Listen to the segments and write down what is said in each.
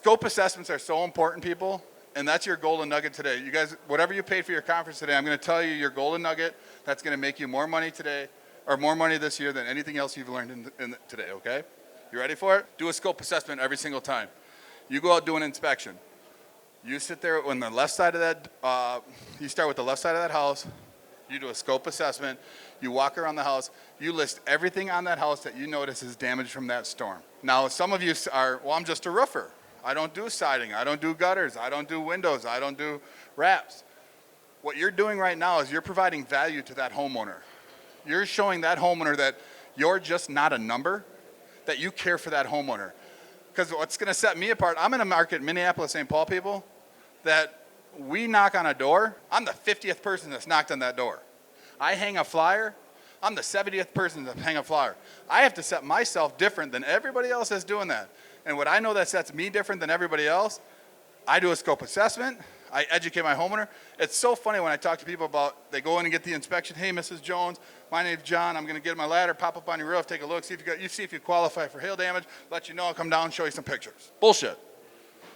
Scope assessments are so important, people, and that's your golden nugget today. You guys, whatever you paid for your conference today, I'm going to tell you your golden nugget that's going to make you more money today, or more money this year than anything else you've learned today, okay? You ready for it? Do a scope assessment every single time. You go out, do an inspection. You sit there on the left side of that, you start with the left side of that house, you do a scope assessment, you walk around the house, you list everything on that house that you notice is damaged from that storm. Now, some of you are, well, I'm just a roofer. I don't do siding, I don't do gutters, I don't do windows, I don't do wraps. What you're doing right now is you're providing value to that homeowner. You're showing that homeowner that you're just not a number, that you care for that homeowner. Because what's going to set me apart, I'm in a market, Minneapolis, St. Paul people, that we knock on a door, I'm the 50th person that's knocked on that door. I hang a flyer, I'm the 70th person to hang a flyer. I have to set myself different than everybody else that's doing that. And what I know that sets me different than everybody else, I do a scope assessment, I educate my homeowner. It's so funny when I talk to people about, they go in and get the inspection, hey, Mrs. Jones, my name's John, I'm gonna get my ladder, pop up on your roof, take a look, see if you qualify for hail damage, let you know, I'll come down and show you some pictures. Bullshit.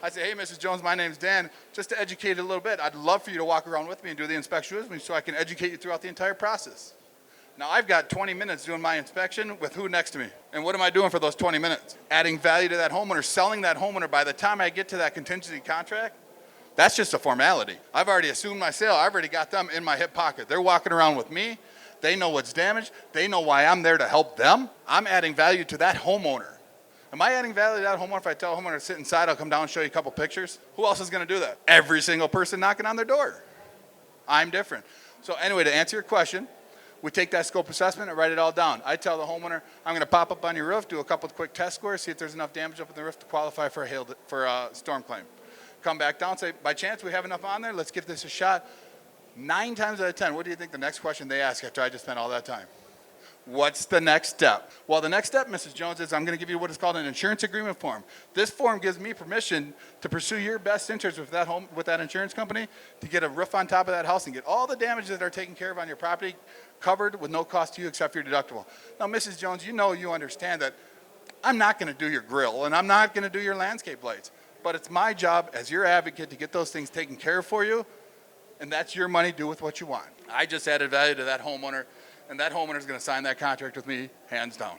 I say, hey, Mrs. Jones, my name's Dan, just to educate you a little bit, I'd love for you to walk around with me and do the inspection with me so I can educate you throughout the entire process. Now, I've got 20 minutes doing my inspection with who next to me? And what am I doing for those 20 minutes? Adding value to that homeowner, selling that homeowner. By the time I get to that contingency contract, that's just a formality. I've already assumed my sale. I've already got them in my hip pocket. They're walking around with me. They know what's damaged. They know why I'm there to help them. I'm adding value to that homeowner. Am I adding value to that homeowner if I tell a homeowner to sit inside, I'll come down and show you a couple pictures? Who else is going to do that? Every single person knocking on their door. I'm different. So anyway, to answer your question, we take that scope assessment and write it all down. I tell the homeowner, I'm going to pop up on your roof, do a couple of quick test scores, see if there's enough damage up in the roof to qualify for a storm claim. Come back down, say, by chance we have enough on there, let's give this a shot. 9 times out of 10, what do you think the next question they ask after I just spent all that time? What's the next step? Well, the next step, Mrs. Jones, is I'm going to give you what is called an insurance agreement form. This form gives me permission to pursue your best interest with that insurance company to get a roof on top of that house and get all the damages that are taken care of on your property covered with no cost to you except for your deductible. Now, Mrs. Jones, you understand that I'm not going to do your grill and I'm not going to do your landscape lights, but it's my job as your advocate to get those things taken care of for you, and that's your money, do with what you want. I just added value to that homeowner, and that homeowner is going to sign that contract with me, hands down.